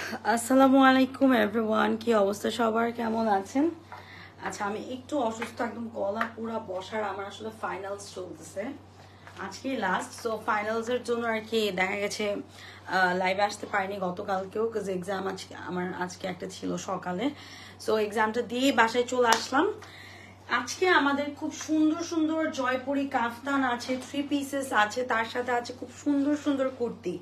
আসসালামু আলাইকুম এভরিওয়ান, কি অবস্থা সবার, কেমন আছেন? আচ্ছা, আমি একটু অসুস্থ, একদম গলা পুরা বসার। আমার আসলে ফাইনালস চলতেছে, আজকে লাস্ট। সো ফাইনালস এর জন্য আর কি দেখা গেছে লাইভে আসতে পারিনি গতকালকেও, বিকজ এক্সাম আজকে আমার একটা ছিল সকালে। সো এক্সামটা দিয়ে বাসায় চলে আসলাম। আজকে আমাদের খুব সুন্দর সুন্দর জয়পুরি কাফতান আছে, 3 পিসেস আছে, তার সাথে আছে খুব সুন্দর সুন্দর কুর্তি।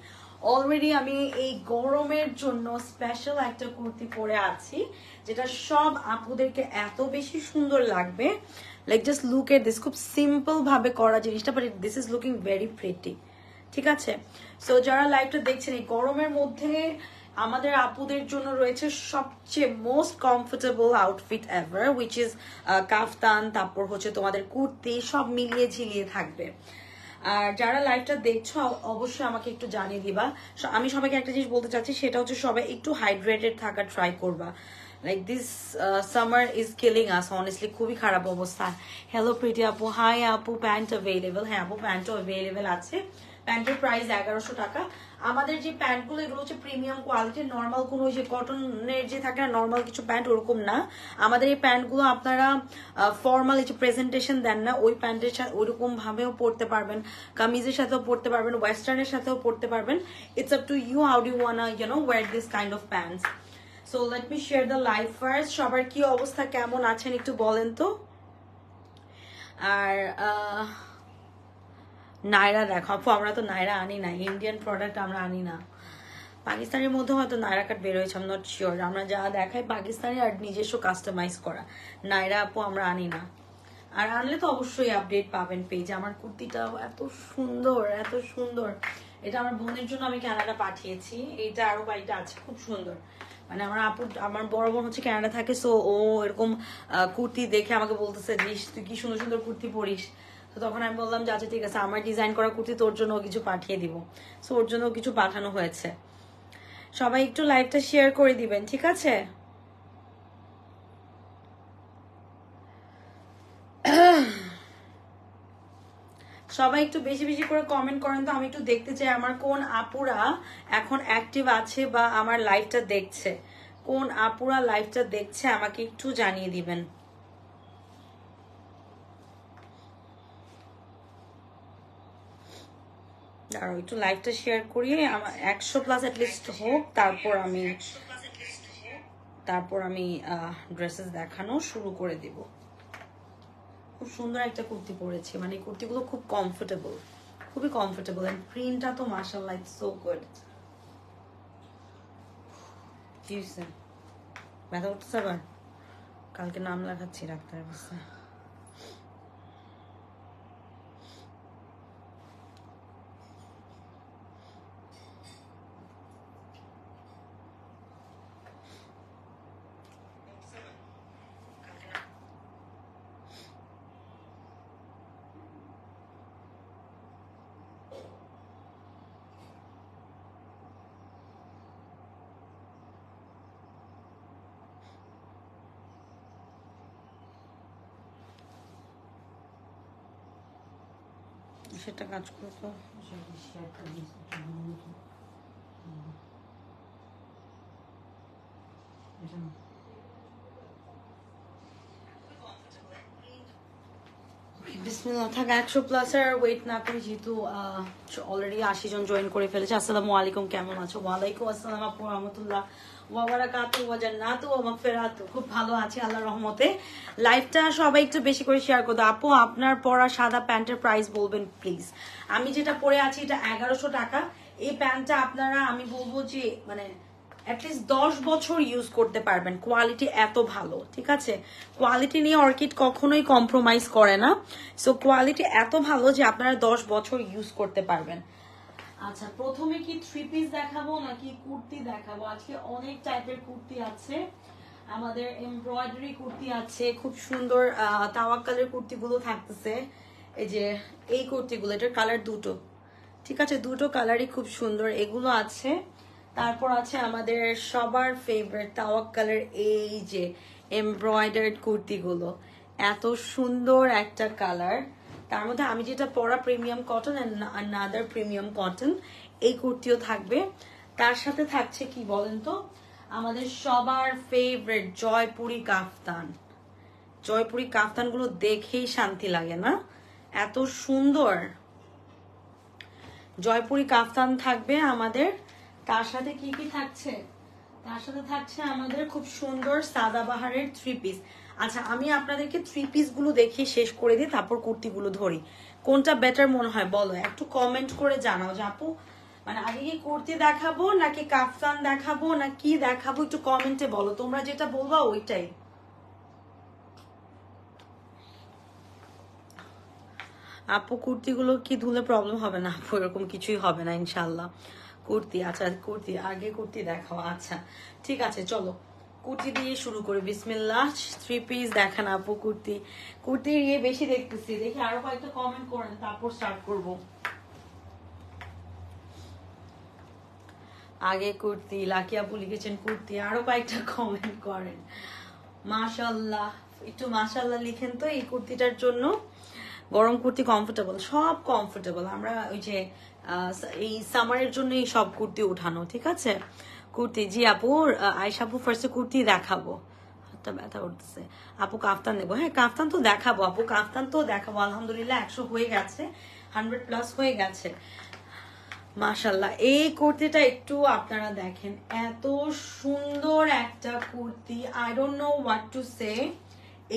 অলরেডি আমি এই গরমের জন্য স্পেশাল একটা কুর্তি পরে আছি, যেটা সব আপুদেরকে এত বেশি সুন্দর লাগবে। Like just look at this, খুব সিম্পল ভাবে করা জিনিসটা, but this is looking very pretty. ঠিক আছে, সো যারা লাইভটা দেখছেন এই গরমের মধ্যে আমাদের আপুদের জন্য রয়েছে সবচেয়ে most comfortable outfit ever, which is kaftan, তারপর হচ্ছে তোমাদের কুর্তি, সব মিলিয়ে ঝিলিয়ে থাকবে। আর যারা লাইভটা দেখছো অবশ্যই আমাকে একটু জানিয়ে দিবা। আমি সবাইকে একটা জিনিস বলতে চাচ্ছি, সেটা হচ্ছে সবাই একটু হাইড্রেটেড থাকা ট্রাই করবা। Like this summer is killing us, honestly খুবই খারাপ অবস্থা। হ্যালো প্রীতি আপু, হাই আপু, প্যান্ট অ্যাভেলেবেল? হ্যাঁ আপু, প্যান্টও অ্যাভেলেবেল আছে। প্যান্টের প্রাইস 1100 টাকা। আমাদের যে প্যান্টগুলো এগুলো হচ্ছে প্রিমিয়াম কোয়ালিটির, নর্মাল কোনো ওই যে কটনের যে থাকে না নর্মাল কিছু প্যান্ট, ওরকম না। আমাদের এই প্যান্টগুলো আপনারা ফর্মাল যে প্রেজেন্টেশন দেন না, ওই প্যান্টের সাথে ওইরকম ভাবেও পরতে পারবেন, কামিজের সাথেও পরতে পারবেন, ওয়েস্টার্নের সাথেও পরতে পারবেন। It's up to you how do you wanna wear this kind of pants. So let me share the live first. সবার কি অবস্থা, কেমন আছেন একটু বলেন তো। আর নায়রা দেখো আপু, আমরা তো নায়রা আনি না, ইন্ডিয়ান প্রোডাক্ট আমরা আনি না। পাকিস্তানের মধ্যে হয়তো নায়রা কাট বের হয়েছে, আই এম নট শিওর। আমরা যা দেখাই পাকিস্তানি আর নিজস্ব কাস্টমাইজ করা, নায়রা আপু আমরা আনি না। আর আনলে তো অবশ্যই আপডেট পাবেন পেজে। আমার কুর্তিটাও এত সুন্দর, এত সুন্দর। এটা আমার বোনের জন্য আমি কানাডা পাঠিয়েছি। এইটা আরো বাড়িটা আছে, খুব সুন্দর। মানে আমার আপু, আমার বড় বোন হচ্ছে কানাডা থাকে, সো ও এরকম কুর্তি দেখে আমাকে বলতেছে যে তুই কি সুন্দর সুন্দর কুর্তি পরিস। তো তখন আমি বললাম যে আচ্ছা ঠিক আছে, আমার ডিজাইন করা কুর্তি তোর জন্য কিছু পাঠিয়ে দিব। সো ওর জন্য কিছু পাঠানো হয়েছে। সবাই একটু লাইভটা শেয়ার করে দিবেন, ঠিক আছে? সবাই একটু বেশি বেশি করে কমেন্ট করেন তো, আমি একটু দেখতে চাই আমার কোন আপুরা এখন অ্যাক্টিভ আছে বা আমার লাইভটা দেখছে। কোন আপুরা লাইভটা দেখছে আমাকে একটু জানিয়ে দিবেন। দাঁড়াও একটু লাইভটা শেয়ার করি, আমার 100+ অ্যাটলিস্ট হোক, তারপর আমি ড্রেসেস দেখানো শুরু করে দিব। খুব সুন্দর একটা কুর্তি পরেছি, মানে কুর্তিগুলো খুব কমফোর্টেবল, খুবই কমফোর্টেবল। এন্ড প্রিন্টটা তো মাশাআল্লাহ, ইটস সো গুড। কি হয়েছে, ব্যথা উঠছে আবার? কালকে নাম লেখাচ্ছি ডাক্তারের কাছে। সেটা কাজ করতো। বিসমিল্লাহ, থাক 100+ আর ওয়েট না করি, যেহেতু অলরেডি 80 জন জয়েন করে ফেলেছে। আসসালামু আলাইকুম, কেমন আছো? ওয়ালাইকুম আসসালাম আপু, রহমতুল্লাহ ওয়া বারাকাতুহু ওয়া জান্নাতুহু ওয়া মাগফিরাতুহু। খুব ভালো আছি আল্লাহর রহমতে। লাইভটা সবাই একটু বেশি করে শেয়ার করো। আপু আপনার পরা সাদা প্যান্টের প্রাইস বলবেন প্লিজ। আমি যেটা পরে আছি এটা 1100 টাকা। এই প্যান্টটা আপনারা, আমি বলবো যে মানে অ্যাটলিস্ট 10 বছর ইউজ করতে পারবেন, কোয়ালিটি এত ভালো। ঠিক আছে, কোয়ালিটি নিয়ে অর্কিড কখনোই কম্প্রোমাইজ করে না। সো কোয়ালিটি এত ভালো যে আপনারা 10 বছর ইউজ করতে পারবেন। আচ্ছা, প্রথমে কি 3 পিস দেখাবো নাকি কুর্তি দেখাবো? আজকে অনেক টাইপের কুর্তি আছে। আমাদের এমব্রয়ডারি কুর্তি আছে, খুব সুন্দর তাওয়াক্কালের কুর্তিগুলো থাকতেছে। এই যে এই কুর্তিগুলো, এটার কালার দুটো, ঠিক আছে, দুটো কালারই খুব সুন্দর, এগুলো আছে। তারপর আছে আমাদের সবার ফেভারিট তাওয়াক্কালের এই যে এমব্রয়ডার্ড কুর্তিগুলো, এত সুন্দর একটা কালার। তার মধ্যে আমি যেটা পরা premium cotton, and another premium cotton, এই কুর্তিও থাকবে। তার সাথে থাকছে কি বলেন তো, আমাদের সবার ফেভারিট জয়পুরি কাফতান। জয়পুরি কাফতানগুলো দেখেই শান্তি লাগে না, এত সুন্দর। জয়পুরি কাফতান থাকবে আমাদের। তার সাথে কি কি থাকছে, তার সাথে থাকছে আমাদের খুব সুন্দর সাদাবাহারের 3 পিস। আচ্ছা আমি আপনাদেরকে 3 পিস গুলো দেখিয়ে শেষ করে দিই, তারপর কুর্তিগুলো ধরি। কোনটা বেটার মনে হয় বলো, একটু কমেন্ট করে জানাও যে আপু মানে আগে কি কুর্তি দেখাবো নাকি কাফতান দেখাবো না কি দেখাবো, একটু কমেন্টে বলো, তোমরা যেটা বলবা ওইটাই। আপু কুর্তিগুলো কি ধুলে প্রবলেম হবে না? আপু এরকম কিছুই হবে না ইনশাল্লাহ। কুর্তি, আচ্ছা কুর্তি আগে, কুর্তি দেখাও। আচ্ছা ঠিক আছে, চলো কুর্তি দিয়ে শুরু করি। বিসমিল্লাহ। 3 পিস দেখান আপু। কুর্তি, কুর্তির ইয়ে বেশি দেখতেছি, দেখি আরো কয়েকটা কমেন্ট করেন তারপর স্টার্ট করব। আগে কুর্তি, লাকি আপু লিখেছেন কুর্তি, আরো কয়েকটা কমেন্ট করেন। মাশাআল্লাহ, একটু মাশাআল্লাহ লিখেন তো এই কুর্তিটার জন্য। গরম কুর্তি কমফোর্টেবল, সব কমফোর্টেবল। আমরা ওই যে এই সামারের জন্য এই সব কুর্তি উঠানো, ঠিক আছে। কুর্তি, জি আপু। আয়েশা আপু ফার্স্টে কুর্তি দেখাবো, হাতটা ব্যথা করতেছে। আপু কাফতান নেবো, হ্যাঁ কাফতান তো দেখাবো আপু, কাফতান তো দেখাবো। আলহামদুলিল্লাহ 100 হয়ে গেছে, 100+ হয়ে গেছে মাশাল্লাহ। এই কুর্তিটা একটু আপনারা দেখেন, এত সুন্দর একটা kurti, I don't know what to say.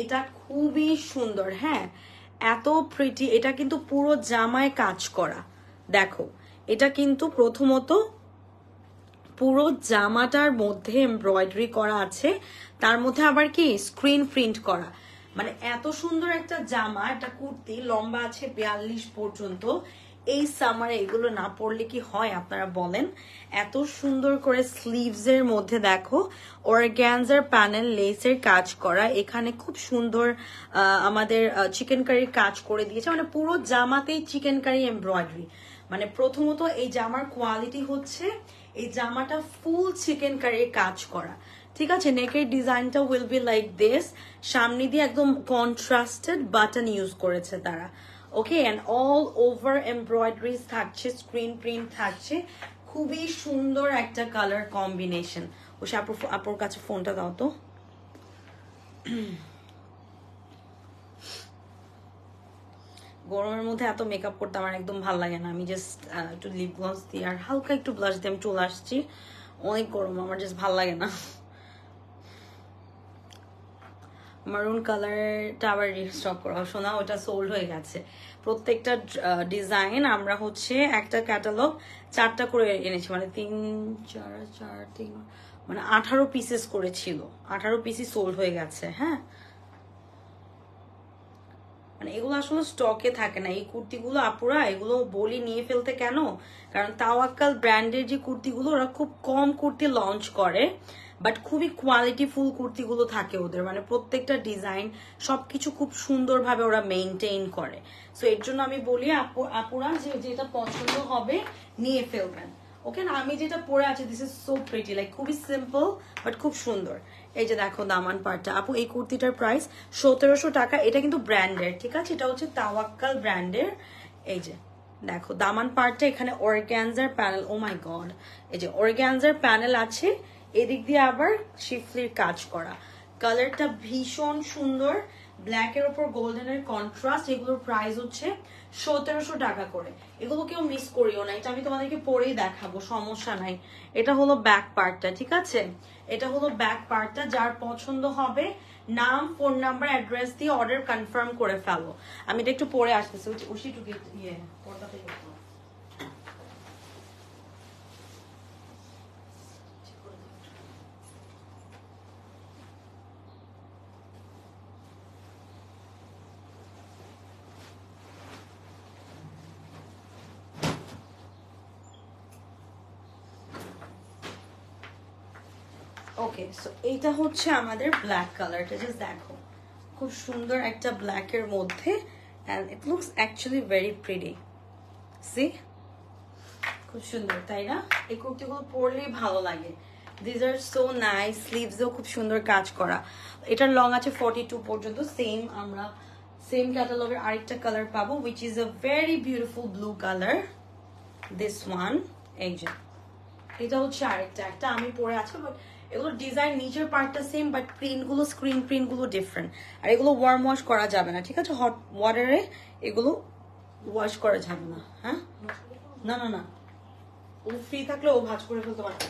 এটা খুবই সুন্দর, হ্যাঁ এত প্রিটি। এটা কিন্তু পুরো জামায় কাজ করা, দেখো এটা কিন্তু প্রথমত পুরো জামাটার মধ্যে এমব্রয়ডারি করা আছে, তার মধ্যে আবার কি স্ক্রিন প্রিন্ট করা। মানে এত সুন্দর একটা জামা, একটা কুর্তি লম্বা আছে 42 পর্যন্ত। এই সামারে এগুলো না পরলে কি হয় আপনারা বলেন? এত সুন্দর করে স্লিভস এর মধ্যে দেখো অর্গানজার প্যানেল লেসের কাজ করা, এখানে খুব সুন্দর আমাদের চিকেন কারির কাজ করে দিয়েছে, মানে পুরো জামাতেই চিকেন কারি এমব্রয়ডারি। মানে প্রথমত এই জামার কোয়ালিটি হচ্ছে, এই জামাটা ফুল চিকেন কারির কাজ করা, ঠিক আছে। নেকের ডিজাইনটা উইল বি লাইক দিস, সামনে দিয়ে একদম কন্ট্রাস্টেড বাটন ইউজ করেছে তারা, ওকে। এন্ড অল ওভার এমব্রয়ডারিজ থাকছে, স্ক্রিন প্রিন্ট থাকছে, খুবই সুন্দর একটা কালার কম্বিনেশন। ও আপুর কাছে ফোনটা দাও তো। গরমের মধ্যে এত মেকআপ করতে আমার একদম ভালো লাগে না, আমি জাস্ট একটু লিপ গ্লস দিই আর হালকা একটু ব্লাশ দিয়ে আমি চলে আসছি। অনেক গরম, আমার জাস্ট ভালো লাগে না। মারুন কালারটা আবার রিস্টক করা, শোনা ওটা সোল্ড হয়ে গেছে। প্রত্যেকটা ডিজাইন আমরা হচ্ছে একটা ক্যাটালগ 4টা করে এনেছি, মানে 3 4 4 3 মানে 18 পিসেস করেছিল, 18 পিসই সোল্ড হয়ে গেছে, হ্যাঁ। মানে এগুলো আসলে স্টকে থাকে না এই কুর্তিগুলো আপুরা, এগুলো বলি নিয়ে ফেলতে কেন, কারণ তাওয়াক্কাল ব্র্যান্ডের যে কুর্তিগুলো ওরা খুব কম কুর্তি লঞ্চ করে, বাট খুবই কোয়ালিটিফুল কুর্তিগুলো থাকে ওদের, মানে প্রত্যেকটা ডিজাইন সবকিছু খুব সুন্দরভাবে ওরা মেইনটেইন করে। সো এর জন্য আমি বলি আপুরা যে যেটা পছন্দ হবে নিয়ে ফেলবেন, ওকে না। আমি যেটা পরে আছি this is so pretty, like খুবই সিম্পল বাট খুব সুন্দর। এই যে দেখো দামান পার্টটা আপু, এই কুর্তিটার প্রাইস 1700 টাকা। এটা কিন্তু ব্র্যান্ডের, ঠিক আছে, এটা হচ্ছে তাওয়াক্কাল ব্র্যান্ডের। এই যে দেখো দামান পার্টটা, এখানে organza panel, O my god, এই যে অর্গানজার প্যানেল আছে, এদিক দিয়ে আবার শিফলির কাজ করা। কালারটা ভীষণ সুন্দর, ব্ল্যাকের ওপর গোল্ডেনের কন্ট্রাস্ট। এগুলোর প্রাইস হচ্ছে 1700 টাকা করে। এগুলো কেউ মিস করিও না, এটা আমি তোমাদেরকে পরেই দেখাবো, সমস্যা নাই। এটা হলো ব্যাক পার্টটা, ঠিক আছে, এটা হলো ব্যাক পার্টটা। যার পছন্দ হবে নাম, ফোন নাম্বার, অ্যাড্রেস দিয়ে অর্ডার কনফার্ম করে ফেলো। আমি এটা একটু পরে আসতেছি, ওষিটুকু ইয়ে পর্দাতে একটু। ওকে, সো এইটা হচ্ছে আমাদের ব্ল্যাক কালারটা, জাস্ট দেখো খুব সুন্দর একটা ব্ল্যাকের মধ্যে, and it looks actually very pretty. See খুব সুন্দর, তাই না? এই কুর্তিগুলো পরলেই ভালো লাগে, দিস আর সো নাইস। স্লিভসেও খুব সুন্দর কাজ করা। এটার লং আছে 42 পর্যন্ত। সেম আমরা সেম ক্যাটালগের আরেকটা কালার পাবো, which is a very beautiful blue colour, this one. এই যে এটা হচ্ছে আরেকটা, একটা আমি পরে আছি, বাট এগুলো ডিজাইন নিচের পার্টটা সেম, বাট প্রিন্টগুলো স্ক্রিন প্রিন্টগুলো ডিফারেন্ট। আর এগুলো ওয়ার্ম ওয়াশ করা যাবে না, ঠিক আছে? হট ওয়াটারে এগুলো ওয়াশ করা যাবে না। হ্যাঁ, না না না, ও ফ্রি থাকলে ও ভাঁজ করে ফেলতে পারতো।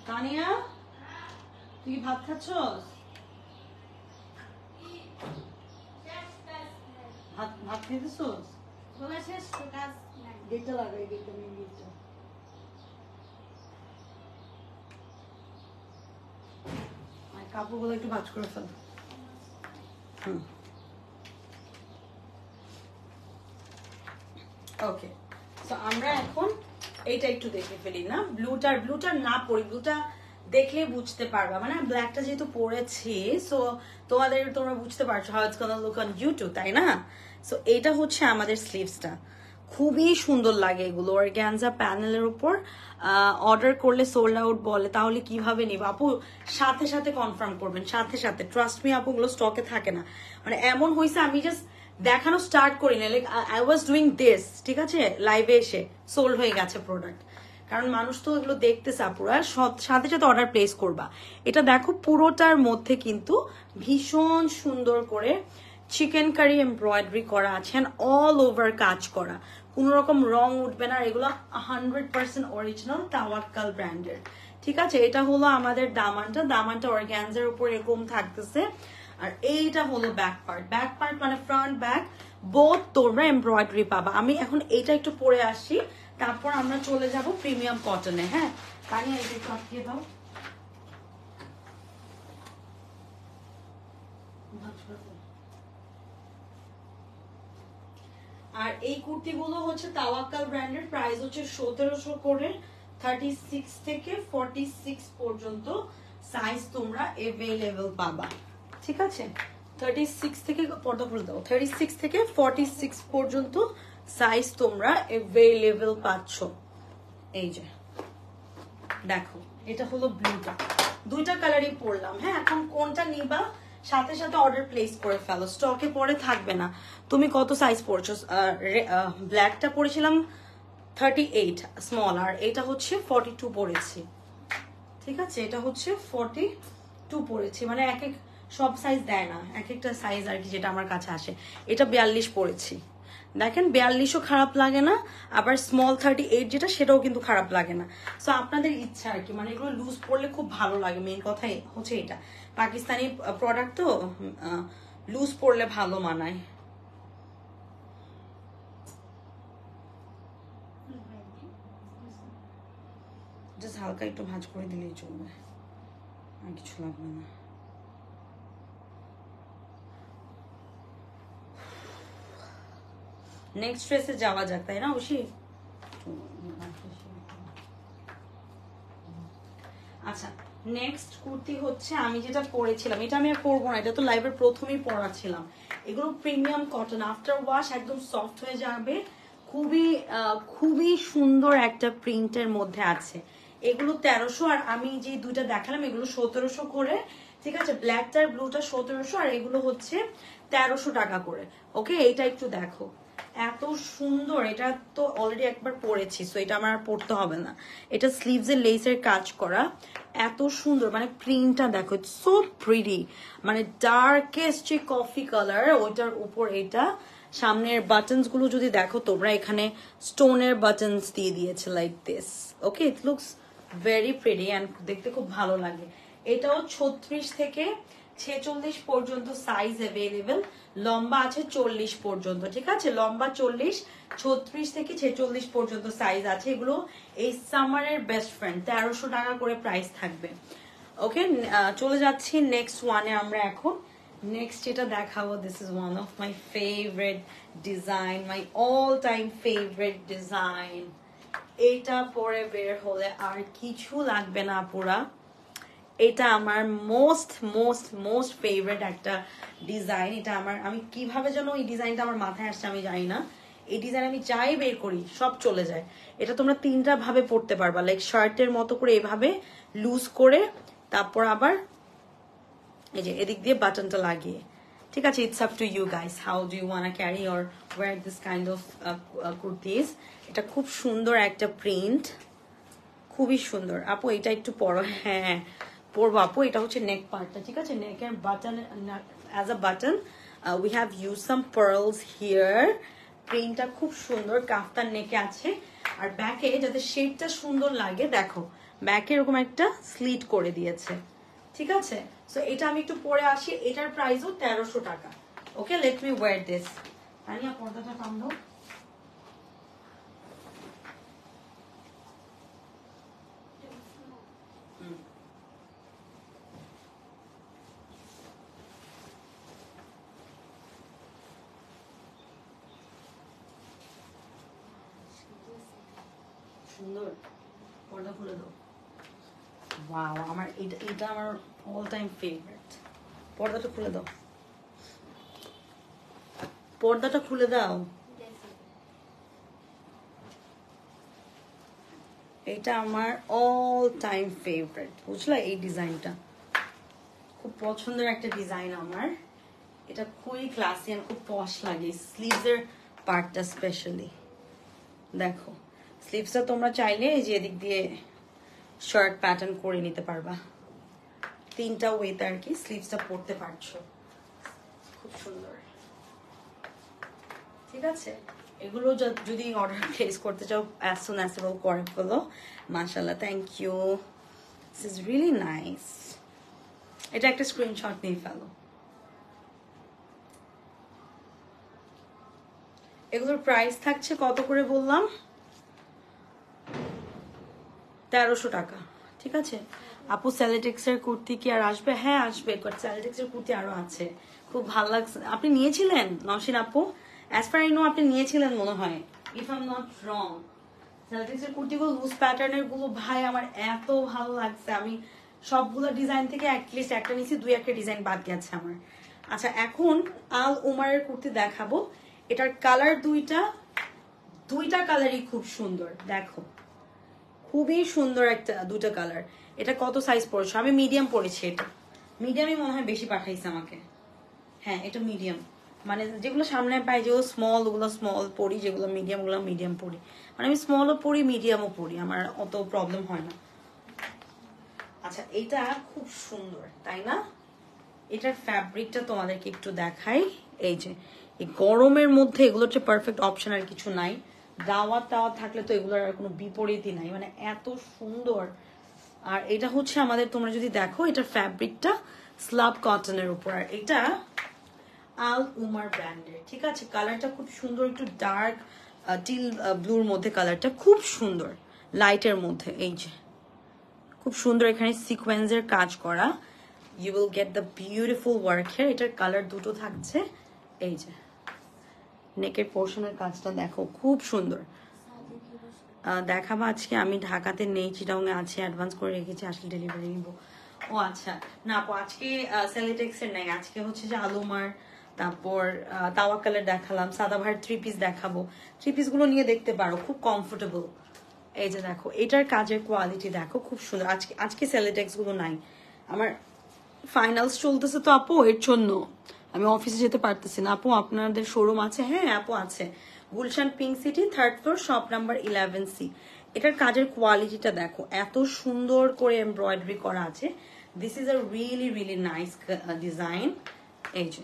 তানিয়া, তুই ভাত খাচ্ছস? ভাত ভাত খেতেছস? গেটটা লাগাই, গেটটা মেন গেটটা। কাপড়গুলো একটু ভাঁজ করে ফেল। ওকে, তো আমরা এখন এইটা একটু দেখে ফেলি না, ব্লুটার না পরি, ব্লুটা দেখলে বুঝতে পারবা, মানে ব্ল্যাকটা যেহেতু পরেছি, সো তোমরা বুঝতে পারছো how it's gonna look on YouTube, তাই না? সো এইটা হচ্ছে আমাদের স্লিভসটা, খুবই সুন্দর লাগে এগুলো অর্গানজা প্যানেলের উপর। অর্ডার করলে সোল্ড আউট বলে, তাহলে কিভাবে নিব আপু? সাথে সাথে কনফার্ম করবেন, সাথে সাথে, ট্রাস্ট মি আপু, ওগুলো স্টকে থাকে না। মানে এমন হয়েছে আমি জাস্ট দেখানো স্টার্ট করি না, like I was doing this, ঠিক আছে, লাইভে এসে সোল্ড হয়ে গেছে প্রোডাক্ট। কারণ মানুষ তো এগুলো দেখতেছে আপুরা, সাথে সাথে অর্ডার প্লেস করবা। এটা দেখো পুরোটার মধ্যে কিন্তু ভীষণ সুন্দর করে চিকেন কারি এমব্রয়ডারি করা আছে, অল ওভার কাজ করা, কোন রকম রং উঠবে না। এগুলো 100% অরিজিনাল তাওয়াক্কাল ব্র্যান্ডের, ঠিক আছে? এটা হলো আমাদের দামানটা অর্গানজার উপর এরকম থাকতেছে। আর এইটা হলো ব্যাক পার্ট মানে ফ্রন্ট ব্যাক বোথ তোমরা এমব্রয়ডারি পাবা। আমি এখন এইটা একটু পরে আসি, তারপর আমরা চলে যাব প্রিমিয়াম কটনে। হ্যাঁ, তানিয়া একটু আটকে দাও। আর এই কুর্তিগুলো হচ্ছে তাওয়াক্কাল ব্র্যান্ডের, প্রাইস হচ্ছে 1700 করে, 36 থেকে 46 পর্যন্ত সাইজ তোমরা अवेलेबल পাবা, ঠিক আছে? 36 থেকে পর্দা খুলে দাও, 36 থেকে 46 পর্যন্ত সাইজ তোমরা अवेलेबल পাচ্ছ। এই যে দেখো, এটা হলো ব্লুটা, দুইটা কালারই পরলাম। হ্যাঁ, এখন কোনটা নিবা সাথে সাথে অর্ডার প্লেস করে ফেলো, স্টকে পরে থাকবে না। তুমি কত সাইজ পরছো? ব্ল্যাকটা পরেছিলাম 38 স্মল, আর এটা হচ্ছে 42 পরেছি, ঠিক আছে? এটা হচ্ছে 42 পরেছি, মানে এক এক সব সাইজ দেয় না, এক একটা সাইজ আর কি, যেটা আমার কাছে আসে। এটা 42 পরেছি, দেখেন 42ও খারাপ লাগে না, আবার স্মল 38 যেটা সেটাও কিন্তু খারাপ লাগে না। সো আপনাদের ইচ্ছা আর কি, মানে এগুলো লুজ পরলে খুব ভালো লাগে, মেইন কথা হচ্ছে এটা। পাকিস্তানি প্রোডাক্ট তো লুজ পরলে ভালো মানায়। জাস্ট হালকা একটু ভাঁজ করে দিলেই চলবে, আর কিছু লাগবে না। নেক্সট ড্রেসে যাওয়া যাক, তাই না ঐশী? আচ্ছা, নেক্সট কুর্তি হচ্ছে আমি যেটা পরেছিলাম, এটা আমি আর পরবো না, এটা তো লাইভের প্রথমেই পরা ছিলাম। এগুলো প্রিমিয়াম কটন, আফটার ওয়াশ একদম সফট হয়ে যাবে, খুবই খুবই সুন্দর একটা প্রিন্টের মধ্যে আছে। এগুলো 1300, আর আমি যে দুইটা দেখালাম এগুলো 1700 করে, ঠিক আছে? ব্ল্যাকটার ব্লুটা 1700, আর এগুলো হচ্ছে 1300 টাকা করে। ওকে, এইটা একটু দেখো, এত সুন্দর, এটা তো অলরেডি একবার পরেছি, সো এটা আমার আর পরতে হবে না। এটা স্লিভস এর লেসের কাজ করা, এত সুন্দর, মানে প্রিন্টটা দেখো, ইটস সো প্রিটি, মানে ডার্কেস্ট যে কফি কালার, ওইটার উপর এটা। সামনের বাটনস গুলো যদি দেখো তোমরা, এখানে স্টোনের বাটনস দিয়ে দিয়েছে like this. Okay, it looks very pretty and দেখতে খুব ভালো লাগে। এটাও 36 থেকে 46 পর্যন্ত সাইজ অ্যাভেলেবেল, লম্বা আছে 40 পর্যন্ত, ঠিক আছে? লম্বা 40, 36 থেকে 46 পর্যন্ত সাইজ আছে। এগুলো এই সামারের বেস্ট ফ্রেন্ড, 1300 টাকা করে প্রাইস থাকবে। ওকে, চলে যাচ্ছি নেক্সট ওয়ানে আমরা এখন। নেক্সট যেটা দেখাবো, this is one of my favourite design, my all time favourite design. এটা পরে বের হলে আর কিছু লাগবে না পুরা। এটা আমার মোস্ট মোস্ট মোস্ট ফেভারিট একটা ডিজাইন। এটা আমি কিভাবে যেন এই ডিজাইনটা আমার মাথায় আসছে আমি জানি না। এই ডিজাইন আমি যাই বের করি সব চলে যায়। এটা তোমরা তিনটা ভাবে পড়তে পারবা, লাইক শার্টের মতো করে এভাবে লুজ করে, তারপর আবার এই যে এদিক দিয়ে বাটনটা লাগিয়ে, ঠিক আছে? It's up to you guys, how do you want carry or wear this kind of kurtis. এটা খুব সুন্দর একটা প্রিন্ট, খুবই সুন্দর আপু, এটা একটু পরো। হ্যাঁ পরবো আপু, এটা হচ্ছে নেক পার্টটা, ঠিক আছে? নেকের button, as a button we have use some pearls here. প্রিন্টটা খুব সুন্দর, কাফতান নেকে আছে। আর ব্যাকে যাতে শেপটা সুন্দর লাগে, দেখো ব্যাকে এরকম একটা স্লিট করে দিয়েছে, ঠিক আছে? সো এটা আমি একটু পরে আসি। এটার প্রাইসও 1300 টাকা। ওকে, লেট মি ওয়্যার দিস। আনিয়া পর্দাটা কাম দাও। সুন্দর, পর্দা খুলে দাও। ওয়াও, আমার এটা আমার অল টাইম ফেভারিট। পর্দাটা খুলে দাও, পর্দাটা খুলে দাও। এটা আমার অল টাইম ফেভারিট, বুঝলা? এই ডিজাইনটা খুব পছন্দের একটা ডিজাইন আমার। এটা খুবই ক্লাসি আর খুব পশ লাগে। স্লিভসের পার্টটা স্পেশালি দেখো, স্লিভসটা তোমরা চাইলে এই যে এদিক দিয়ে শার্ট প্যাটার্ন করে নিতে পারবা। 3টা ওয়েতে আর কি স্লিভসটা পরতে পারছো, খুব সুন্দর, ঠিক আছে? এগুলো যদি অর্ডার প্লেস করতে চাও অ্যাজ সুন অ্যাজ পসিবল করে ফেলো। মাশাআল্লাহ, thank you, this is really nice. এটা একটা স্ক্রিনশট নিয়ে ফেলো। এগুলোর প্রাইস থাকছে কত করে বললাম? 1300 টাকা, ঠিক আছে আপু? স্যালিটেক্সের কুর্তি কি আর আসবে? হ্যাঁ আসবে, স্যালিটেক্সের কুর্তি আরো আছে, খুব ভালো লাগছে। আপনি নিয়েছিলেন নওশিন আপু? অ্যাজ পার আই নো আপনি নিয়েছিলেন মনে হয়, if I am not wrong. স্যালিটেক্সের কুর্তিগুলো লুজ প্যাটার্নের গুলো ভাই আমার এত ভালো লাগছে। আমি সবগুলো ডিজাইন থেকে অ্যাটলিস্ট একটা নিয়েছি, 2-1টা ডিজাইন বাদ গেছে আমার। আচ্ছা, এখন আল উমারের কুর্তি দেখাবো। এটার কালার দুইটা কালারই খুব সুন্দর, দেখো খুবই সুন্দর একটা দুটো কালার। এটা কত সাইজ পড়েছো? আমি মিডিয়াম পড়েছি। এটা মিডিয়ামই মনে হয় বেশি পাঠাইছে আমাকে। হ্যাঁ এটা মিডিয়াম, মানে যেগুলো সামনে পাই যেগুলো স্মল ওগুলো স্মল পরি, যেগুলো মিডিয়াম ওগুলো মিডিয়াম পরি। মানে আমি স্মলও পরি মিডিয়ামও পরি, আমার অত প্রবলেম হয় না। আচ্ছা, এটা খুব সুন্দর তাই না? এটার ফ্যাব্রিকটা তোমাদেরকে একটু দেখাই। এই যে এই গরমের মধ্যে এগুলোর যে পারফেক্ট অপশন আর কিছু নাই। দাওয়াত টাওয়াত থাকলে তো এগুলোর আর কোনো বিপরীতই নাই, মানে এত সুন্দর। আর এটা হচ্ছে আমাদের, তোমরা যদি দেখো এটার ফ্যাব্রিকটা স্লাব কটনের উপর। আর এটা আল উমার ব্র্যান্ডের, ঠিক আছে? কালারটা খুব সুন্দর, একটু ডার্ক টিল ব্লুর মধ্যে কালারটা খুব সুন্দর, লাইটের মধ্যে। এই যে খুব সুন্দর এখানে সিকোয়েন্সের কাজ করা। You will get the beautiful work here. এটার কালার দুটো থাকছে। এই যে নেকের পোর্শনের কাজটা দেখো, খুব সুন্দর। দেখাবো আজকে, আমি ঢাকাতে নেই, চিটাংয়ে আছে, অ্যাডভান্স করে রেখেছি, আসলে ডেলিভারি নিব। ও আচ্ছা, না আপু আজকে সেলিটেক্সের নেই, আজকে হচ্ছে যে আলুমার, তারপর তাওয়াক্কালের দেখালাম, সাদাভার 3 পিস দেখাবো। 3 পিসগুলো নিয়ে দেখতে পারো, খুব কমফোর্টেবল। এই যে দেখো এটার কাজের কোয়ালিটি দেখো, খুব সুন্দর। আজকে সেলিটেক্স গুলো নাই আমার, ফাইনালস চলতেছে তো আপু, এর জন্য আমি অফিসে যেতে পারতেছি না। আপু আপনাদের শোরুম আছে? হ্যাঁ আপু আছে, Gulshan pink city 3rd floor, shop number 11C। এটার কাজের কোয়ালিটিটা দেখো, এত সুন্দর করে এমব্রয়ডারি করা আছে। This is a really really nice design. এই যে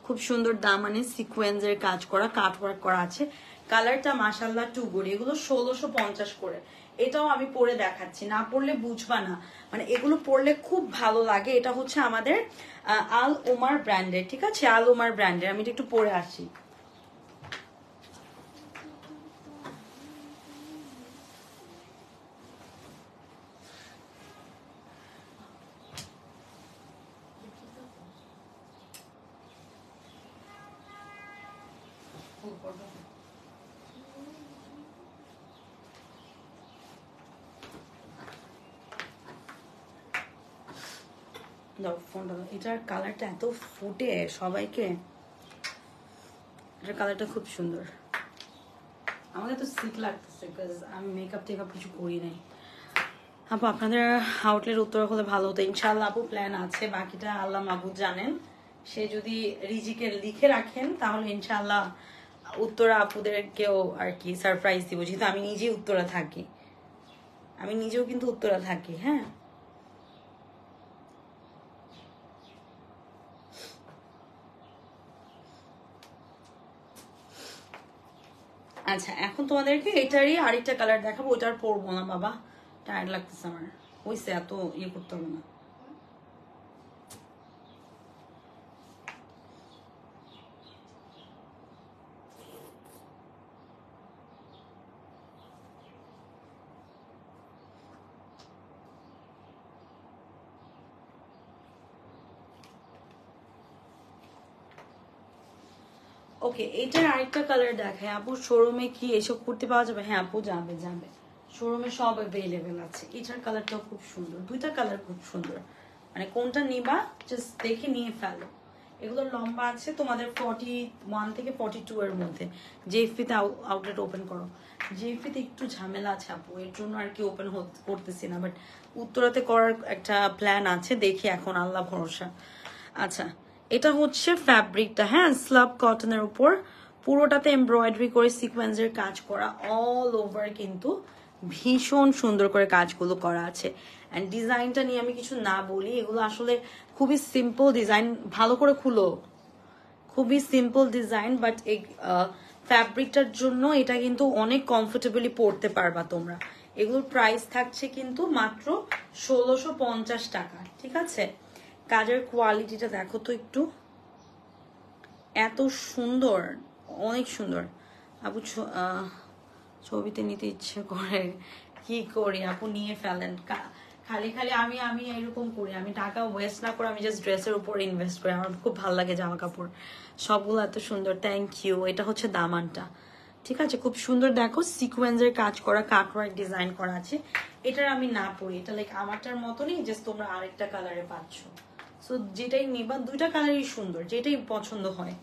খুব সুন্দর দামানে সিকোয়েন্সের কাজ করা, কাট ওয়ার্ক করা আছে। কালারটা মাশাআল্লাহ টু গুড। এগুলো 1650 করে। এটাও আমি পরে দেখাচ্ছি, না পরলে বুঝবা না, মানে এগুলো পরলে খুব ভালো লাগে। এটা হচ্ছে আমাদের আল উমার ব্র্যান্ডের, ঠিক আছে? আল উমার ব্র্যান্ডের। আমি এটা একটু পরে আসি। এটার কালারটা এত ফুটে সবাইকে, এটার কালারটা খুব সুন্দর। আমাকে তো সিক লাগতেছে, বিকজ আমি মেকআপ টেকআপ কিছু করি নাই। আপু আপনাদের আউটলেট উত্তরা হলে ভালো হতো। ইনশাল্লাহ আপু প্ল্যান আছে, বাকিটা আল্লাহ মাহবুব জানেন। সে যদি রিজিকে লিখে রাখেন তাহলে ইনশাল্লাহ উত্তরা আপুদেরকেও আর কি সারপ্রাইজ দিব, যেহেতু আমি নিজেই উত্তরা থাকি। আমি নিজেও কিন্তু উত্তরা থাকি। হ্যাঁ, আচ্ছা এখন তোমাদেরকে এটারই আরেকটা কালার দেখাবো, ওটার পরবো না বাবা, টায়ার্ড লাগতেছে আমার, হইছে এত ইয়ে করতে হবে না। ওকে, এটার আরেকটা কালার দেখায় আপু। শোরুমে কি এসব করতে পাওয়া যাবে? হ্যাঁ আপু, যাবে যাবে, শোরুমে সব অ্যাভেলেবেল আছে। এটার কালারটাও খুব সুন্দর, দুইটা কালার খুব সুন্দর, মানে কোনটা নিবা জাস্ট দেখে নিয়ে ফেলো। এগুলোর লম্বা আছে তোমাদের 41 থেকে 42 এর মধ্যে। জেএফপিতে আউটলেট ওপেন করো, জেএফপিতে একটু ঝামেলা আছে আপু, এর জন্য আর কি ওপেন করতেছি না, বাট উত্তরাতে করার একটা প্ল্যান আছে, দেখি এখন, আল্লাহ ভরসা। আচ্ছা, এটা হচ্ছে ফ্যাব্রিকটা, হ্যাঁ স্লাব কটনের উপর পুরোটাতে এমব্রয়ডারি করে সিকোয়েন্সের কাজ করা, অল ওভার কিন্তু ভীষণ সুন্দর করে কাজগুলো করা আছে। অ্যান্ড ডিজাইনটা নিয়ে আমি কিছু না বলি, এগুলো আসলে খুবই সিম্পল ডিজাইন, ভালো করে খুলো, খুবই সিম্পল ডিজাইন, বাট এই ফ্যাব্রিকটার জন্য এটা কিন্তু অনেক কমফোর্টেবলি পরতে পারবা তোমরা। এগুলোর প্রাইস থাকছে কিন্তু মাত্র 1650 টাকা, ঠিক আছে? কাজের কোয়ালিটিটা দেখো তো একটু, এত সুন্দর, অনেক সুন্দর। আপু ছবিতে নিতে ইচ্ছে করে, কি করি আপু, নিয়ে ফেলেন। খালি খালি আমি আমি এরকম করি, আমি টাকা ওয়েস্ট না করে আমি জাস্ট ড্রেসের উপর ইনভেস্ট করি, আমার খুব ভালো লাগে জামা কাপড়, সবগুলো এত সুন্দর। Thank you. এটা হচ্ছে দামানটা, ঠিক আছে, খুব সুন্দর দেখো সিকোয়েন্সের কাজ করা, কাটওয়ার্ক ডিজাইন করা আছে। এটার আমি না পড়ি, এটা লাইক আমারটার মতনই, জাস্ট তোমরা আরেকটা কালারে পাচ্ছ। সো যেটাই নিবা, দুইটা কালারই সুন্দর, যেটাই পছন্দ হয়।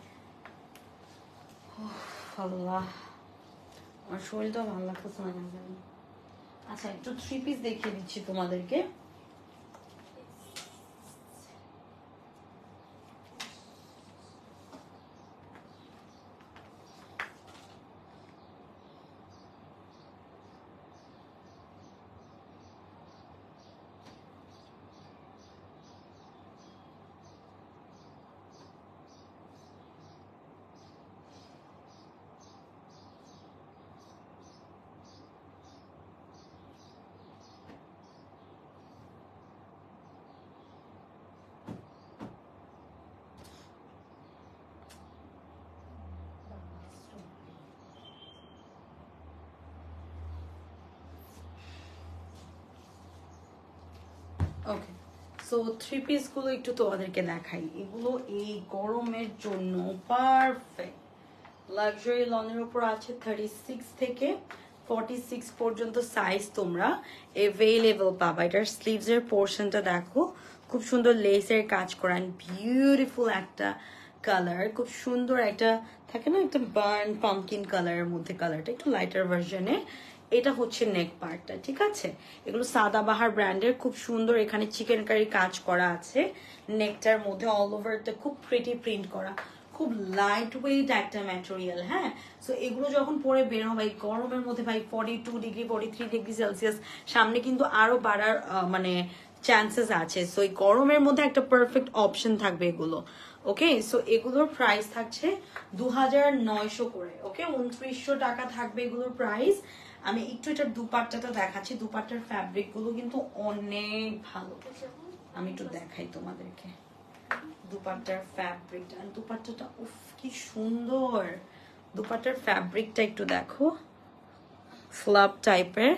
আল্লাহ, আমার শরীরটাও ভালো লাগতেছে না কেন। আচ্ছা, একটু 3 পিস দেখিয়ে দিচ্ছি তোমাদেরকে। ওকে, সো 3 পিস গুলো একটু তোমাদেরকে দেখাই। এগুলো এই গরমের জন্য পারফেক্ট। লাক্সারি লনের উপর আছে 36 থেকে 46 পর্যন্ত সাইজ তোমরা অ্যাভেলেবল পাবা। এটার স্লিভস এর পোর্শনটা দেখো, খুব সুন্দর লেসের কাজ করা, বিউটিফুল একটা কালার, খুব সুন্দর একটা থাকে না একটা বার্ন পাম্পকিন কালারের মধ্যে, কালারটা একটু লাইটার ভার্জনে। এটা হচ্ছে নেক পার্টটা, ঠিক আছে? এগুলো সাদাবাহার ব্র্যান্ডের, খুব সুন্দর এখানে চিকেন কারি কাজ করা আছে নেকটার মধ্যে, অল ওভারটা খুব প্রিটি প্রিন্ট করা, খুব লাইট ওয়েট একটা ম্যাটেরিয়াল। হ্যাঁ, সো এগুলো যখন পরে বের হবে এই গরমের মধ্যে ভাই, 42 ডিগ্রি 43 ডিগ্রি সেলসিয়াস সামনে কিন্তু আরো বাড়ার মানে চান্সেস আছে। সো এই গরমের মধ্যে একটা পারফেক্ট অপশন থাকবে এগুলো। ওকে, সো এগুলোর প্রাইস থাকছে 2900 করে। ওকে, 2900 টাকা থাকবে এগুলোর প্রাইস। আমি একটু এটার দুপাট্টাটা দেখাচ্ছি, দুপাট্টার ফ্যাব্রিক গুলো কিন্তু অনেক ভালো, আমি একটু দেখাই তোমাদেরকে। দুপাট্টার ফ্যাব্রিকটা, দুপাট্টাটা উফ কি সুন্দর, দুপাট্টার ফ্যাব্রিকটা একটু দেখো, ফ্লাপ টাইপের,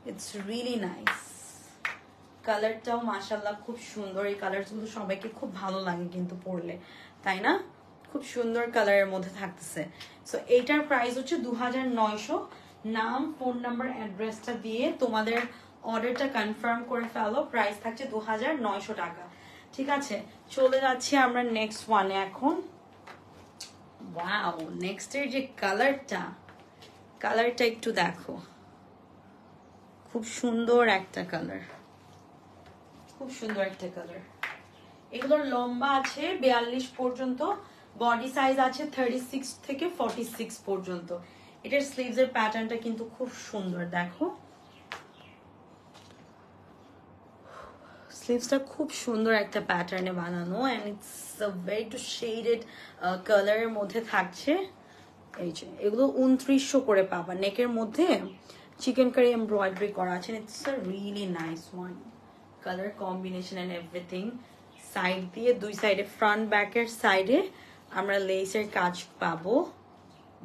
ইটস রিয়েলি নাইস। কালারটাও মাশাআল্লাহ খুব সুন্দর, এই কালারগুলো সবাইকে খুব ভালো লাগে কিন্তু পরলে, তাই না? খুব সুন্দর কালারের মধ্যে থাকতেছে। সো এইটার প্রাইস হচ্ছে 2900। নাম, ফোন নাম্বার, অ্যাড্রেসটা দিয়ে তোমাদের অর্ডারটা কনফার্ম করে ফেলো। প্রাইস থাকছে 2900 টাকা, ঠিক আছে? চলে যাচ্ছি আমরা নেক্সট ওয়ানে এখন। ওয়াও, নেক্সট এর যে কালারটা, কালারটা একটু দেখো, খুব সুন্দর একটা কালার, খুব সুন্দর একটা কালার। এগুলোর লম্বা আছে 42 পর্যন্ত, বডি সাইজ আছে 36 থেকে 46 পর্যন্ত। এটার স্লিভস এর প্যাটার্নটা কিন্তু খুব সুন্দর দেখো, স্লিভসটা খুব সুন্দর একটা প্যাটার্নে বানানো, and it's very two shaded কালারের মধ্যে থাকছে। এই যে এগুলো 2900 করে পাবা। নেকের মধ্যে চিকেন কারি এমব্রয়ডারি করা আছে। It's a really nice one, colour combination and everything. Side দিয়ে দুই সাইডে, ফ্রন্ট ব্যাকের সাইডে আমরা লেসের কাজ পাবো।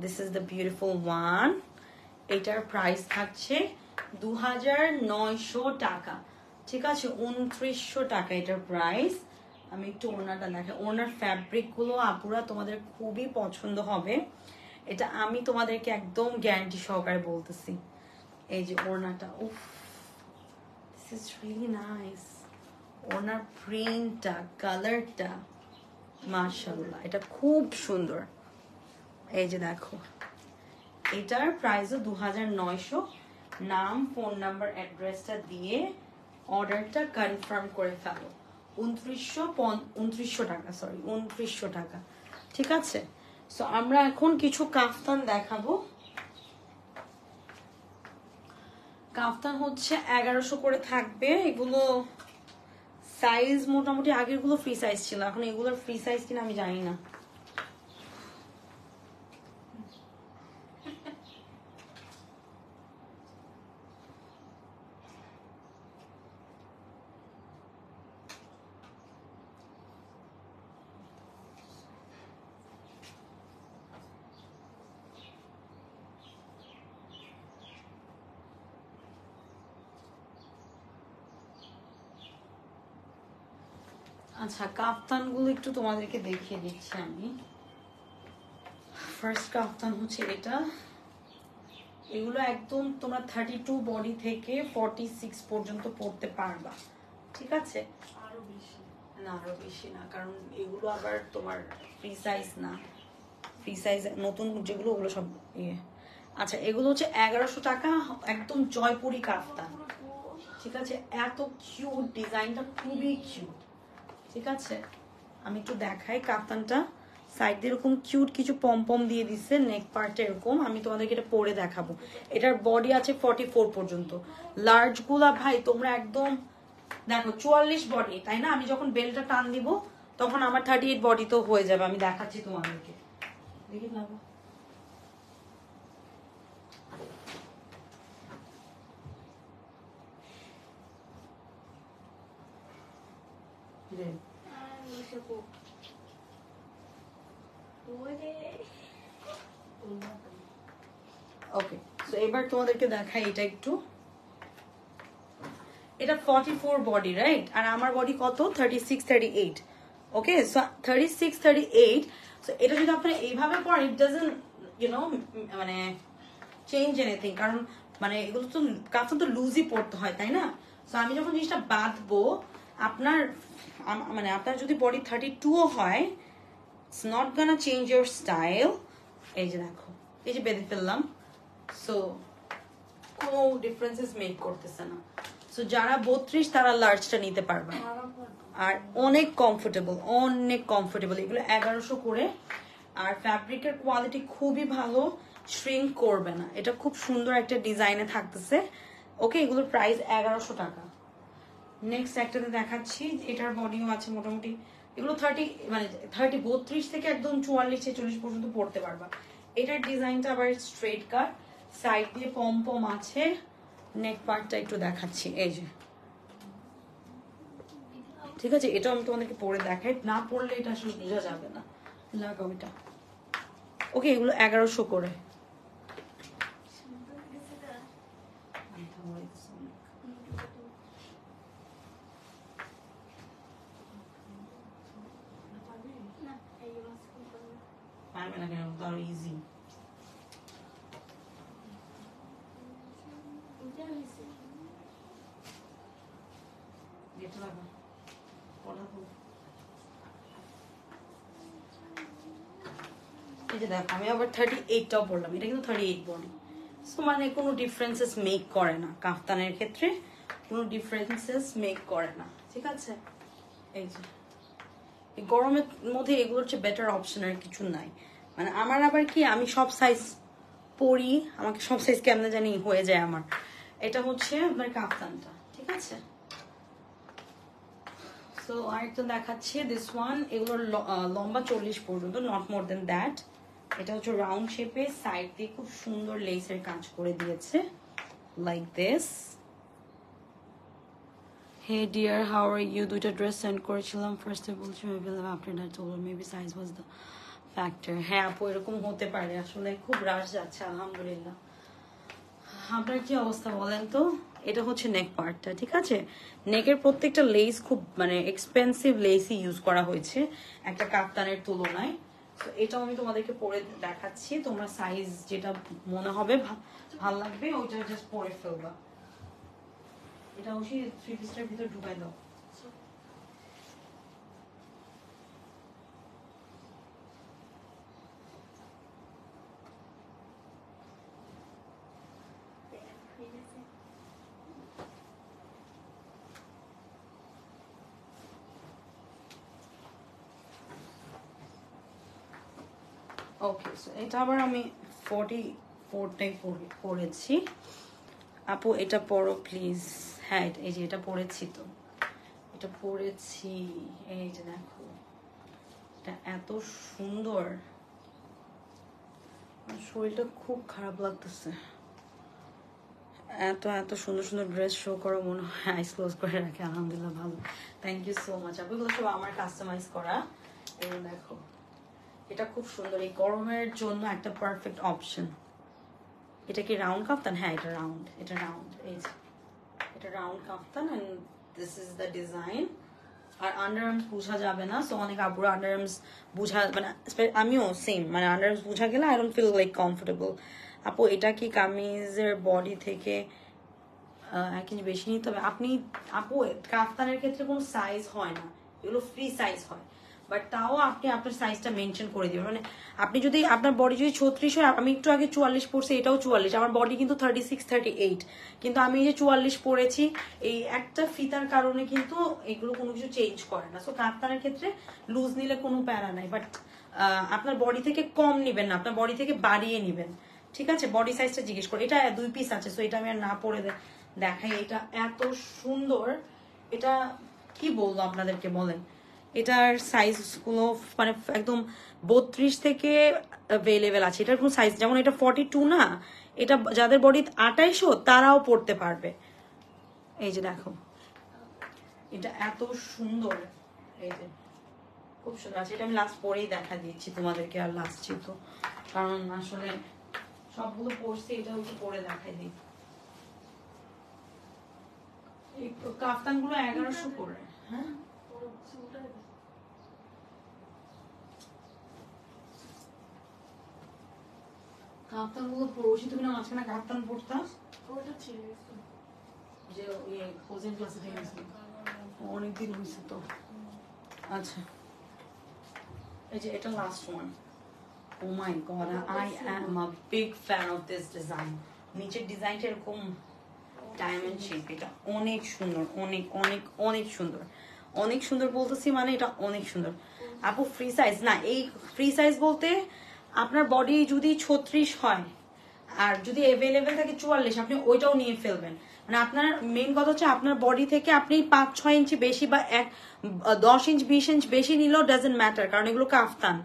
This is the beautiful one. এটার প্রাইস থাকছে 2900 টাকা। ঠিক আছে, 2900 টাকা এটার প্রাইস। আমি একটু ওড়নাটা দেখাই। ওড়নার ফ্যাব্রিক গুলো আপুরা তোমাদের খুবই পছন্দ হবে, এটা আমি তোমাদেরকে একদম গ্যারান্টি সহকারে বলতেছি। এই যে ওড়নাটা, উফ, দিস ইজ রিয়েলি নাইস। ওড়নার প্রিন্টটা, কালারটা মাশাআল্লাহ, এটা খুব সুন্দর। এই যে দেখো, এটার প্রাইসও 2900। নাম, ফোন নাম্বার, অ্যাড্রেসটা দিয়ে অর্ডারটা কনফার্ম করে ফেলো। 2900 টাকা, সরি 2900 টাকা। ঠিক আছে, সো আমরা এখন কিছু কাফতান দেখাবো। কাফতান হচ্ছে 1100 করে থাকবে। এগুলো সাইজ মোটামুটি আগেরগুলো ফ্রি সাইজ ছিল, এখন এগুলোর ফ্রি সাইজ কিনা আমি জানি না। আচ্ছা, কাফতানগুলো একটু তোমাদেরকে দেখিয়ে দিচ্ছি আমি। ফার্স্ট কাফতান হচ্ছে এটা। এগুলো একদম তোমরা 32 বডি থেকে 46 পর্যন্ত পড়তে পারবা। ঠিক আছে, আরো বেশি না, আরো বেশি না, কারণ এগুলো আবার তোমার ফ্রি সাইজ না। ফ্রি সাইজ নতুন যেগুলো, ওগুলো সব ইয়ে। আচ্ছা, এগুলো হচ্ছে 1100 টাকা, একদম জয়পুরি কাফতান। ঠিক আছে, এত কিউট, ডিজাইনটা খুবই কিউট। ঠিক আছে, আমি একটু দেখাই কাফতানটা। সাইড দিয়ে এরকম কিউট কিছু পম দিয়ে দিচ্ছে, নেক পার্টে এরকম। আমি তোমাদেরকে এটা পরে দেখাবো। এটার বডি আছে 44 পর্যন্ত। লার্জ গুলা ভাই তোমরা একদম দেখো 44 বডি, তাই না? আমি যখন বেলটা টান দিব তখন আমার 38 বডি তো হয়ে যাবে। আমি দেখাচ্ছি তোমাদেরকে, দেখি না ওকে। সো এবার তোমাদেরকে দেখাই এটা একটু। এটা 44 বডি, রাইট? আর আমার বডি কত? 36 38। ওকে, সো 36 38। সো এটা যদি আপনারা এইভাবে পড়েন, ইট ডাজন্ট মানে চেঞ্জ এনিথিং, কারণ মানে এগুলো তো কাফতান তো লুজই পড়তে হয়, তাই না? সো আমি যখন জিনিসটা বাঁধবো, আপনার মানে আপনার যদি বডি 32ও হয়, it's not gonna change your style. এই যে দেখো, এই যে বেঁধে ফেললাম, সো কোনো ডিফারেন্সেস মেক করতেছে না। সো যারা 32 তারা লার্জটা নিতে পারবে, আর অনেক কমফোর্টেবল, অনেক কমফোর্টেবল। এগুলো 1100 করে, আর ফ্যাব্রিকের কোয়ালিটি খুবই ভালো, শ্রিঙ্ক করবে না। এটা খুব সুন্দর একটা ডিজাইনে থাকতেছে। ওকে, এগুলোর প্রাইস 1100 টাকা। নেক্সট একটাতে দেখাচ্ছি, এটার বডিও আছে মোটামুটি। এগুলো 32 থেকে একদম 44 46 পর্যন্ত পড়তে পারবা। এটার ডিজাইনটা আবার স্ট্রেট কাট, সাইড দিয়ে পম আছে। নেক পার্টটা একটু দেখাচ্ছি, এই যে। ঠিক আছে, এটা আমি তোমাদেরকে পরে দেখাই, না পড়লে এটা আসলে বোঝা যাবে না। লাগাও এটা। ওকে, এগুলো 1100 করে। পারবে না কেন? আরো ইজি। এই যে দেখো, আমি আবার 38টাও পড়লাম। এটা কিন্তু 38 বডি। সো মানে কোনো ডিফারেন্সেস মেক করে না, কাফতানের ক্ষেত্রে কোনো ডিফারেন্সেস মেক করে না। ঠিক আছে, এই যে গরমের মধ্যে এগুলো হচ্ছে বেটার অপশন, আর কিছু নাই। মানে আমার আবার কি, আমি সব সাইজ পরি, আমাকে সব সাইজ কেমনে জানি হয়ে যায় আমার। এটা হচ্ছে আপনার কাফতানটা। ঠিক আছে, সো আরেকটা দেখাচ্ছি দিস ওয়ান, এগুলোর লম্বা 40 পর্যন্ত, নট মোর দেন দ্যাট। এটা হচ্ছে রাউন্ড শেপে, সাইড দিয়ে খুব সুন্দর লেসের কাজ করে দিয়েছে, like this. Hey dear, how are you? দুইটা ড্রেস সেন্ড করেছিলাম, ফার্স্টে বলছি after that told maybe size was the factor. হ্যাঁ আপু, এরকম হতে পারে, আসলে খুব রাশ যাচ্ছে আলহামদুলিল্লাহ। আপনার কি অবস্থা বলেন তো? এটা হচ্ছে নেক পার্টটা, ঠিক আছে? নেকের প্রত্যেকটা লেস খুব মানে এক্সপেন্সিভ লেসই ইউজ করা হয়েছে একটা কাপ্তানের তুলনায়। তো এটাও আমি তোমাদেরকে পরে দেখাচ্ছি, তোমরা সাইজ যেটা মনে হবে ভালো লাগবে ওইটা জাস্ট পরে ফেলবা। এটা অবশ্যই 3 পিসটার ভিতর ঢুকাই দাও। ওকে, সো এটা আবার আমি 44টাই পরেছি। আপু এটা পরো প্লিজ। হ্যাঁ এই যে এটা পরেছি, তো এটা পরেছি, এই যে দেখো এটা এত সুন্দর, শরীরটা খুব খারাপ লাগতেছে। এত এত সুন্দর সুন্দর ড্রেস শো করো, মনে হয় আইস ক্লোজ করে রাখে। আলহামদুলিল্লাহ ভালো, থ্যাংক ইউ সো মাচ আপু। এগুলো সব আমার কাস্টমাইজ করা। এবং দেখো এটা খুব সুন্দর, এই গরমের জন্য একটা পারফেক্ট অপশন। এটা কি রাউন্ড কাফতান? হ্যাঁ এটা রাউন্ড, এটা রাউন্ড, এই যে এটা round kaftan and this is the design. আর আন্ডার আর্মস বোঝা যাবে না, সো অনেক আপুরা আন্ডার আর্মস বোঝা, মানে আমিও সেম, মানে আন্ডার আর্মস বোঝা গেলে I don't feel like comfortable. আপু এটা কি কামিজের বডি থেকে 1 ইঞ্চি বেশি নিতে হবে? আপু কাফতানের ক্ষেত্রে কোনো সাইজ হয় না, এগুলো ফ্রি সাইজ হয়, বাট তাও আপনি আপনার সাইজটা মেনশন করে দিবেন। মানে আপনি যদি আপনার বডি যদি 36 হয়, আমি একটু আগে 44 পড়ছি, এটাও 44, আমার বডি কিন্তু 36 38, কিন্তু আমি যে 44 পড়েছি, এই একটা ফিতার কারণে কিন্তু এগুলো কোনো কিছু চেঞ্জ করে না। সো কাফতানের ক্ষেত্রে লুজ নিলে কোনো প্যারা নাই, বাট আপনার বডি থেকে কম নিবেন না, আপনার বডি থেকে বাড়িয়ে নিবেন, ঠিক আছে? বডি সাইজটা জিজ্ঞেস করে। এটা 2 পিস আছে, সো এটা আমি আর না পরে দেখাই। এটা এত সুন্দর, এটা কি বলবো আপনাদেরকে বলেন। এটার সাইজগুলো মানে একদম 32 থেকে অ্যাভেলেবেল আছে। এটার কোনো সাইজ, যেমন এটা 42 না, এটা যাদের বডি 2800 তারাও পড়তে পারবে। এই যে দেখো এটা এত সুন্দর, এই যে খুব সুন্দর আছে। এটা আমি লাস্ট পরেই দেখা দিচ্ছি তোমাদেরকে, আর লাস্ট তো কারণ আসলে সবগুলো পরছি, এটা হচ্ছে পরে দেখাই দিই। এই কাফতান গুলো 1100 করে। হ্যাঁ কাফতান গুলো পরছি, তুমি না মাঝখানে কাফতান পরতাম, যে ইয়ে কোচিং ক্লাসে থেকে অনেকদিন হয়েছে তো। আচ্ছা এই যে এটা last one. Oh my god, I am a big fan of this design. নিচের ডিজাইনটা এরকম ডায়মন্ড শেপ, এটা অনেক সুন্দর, অনেক অনেক অনেক সুন্দর, অনেক সুন্দর বলতেছি, মানে এটা অনেক সুন্দর। আপু ফ্রি সাইজ না, এই ফ্রি সাইজ বলতে আপনার বডি যদি 36 হয় আর যদি অ্যাভেলেবেল থাকে 44, আপনি ওইটাও নিয়ে ফেলবেন। মানে আপনার মেইন কথা হচ্ছে আপনার বডি থেকে আপনি 5-6 ইঞ্চি বেশি বা 10 ইঞ্চ 20 ইঞ্চ বেশি নিলেও ডাজেন্ট ম্যাটার, কারণ এগুলো কাফতান।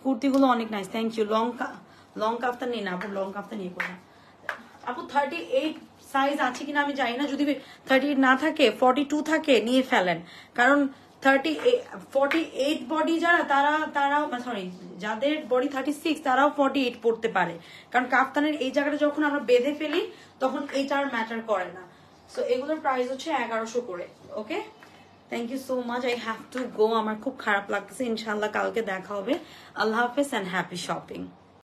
কুর্তিগুলো অনেক নাইস, থ্যাংক ইউ। লং কাফতান নিয়ে না আপু, লং কাফতান নিয়ে করবেন আপু। 38 সাইজ আছে কিনা আমি জানি না, যদি 38 না থাকে 42 থাকে নিয়ে ফেলেন, কারণ 48 বডি তারাও সরি, যাদের বডি 36 তারাও 48 পড়তে পারে, কারণ কাফতানের এই জায়গাটা যখন আমরা বেঁধে ফেলি তখন এইটার ম্যাটার করে না। সো এগুলোর প্রাইস হচ্ছে 1100 করে। Okay, thank you so much. I have to go, আমার খুব খারাপ লাগতেছে। ইনশাল্লাহ কালকে দেখা হবে। আল্লাহ হাফেজ অ্যান্ড হ্যাপি শপিং।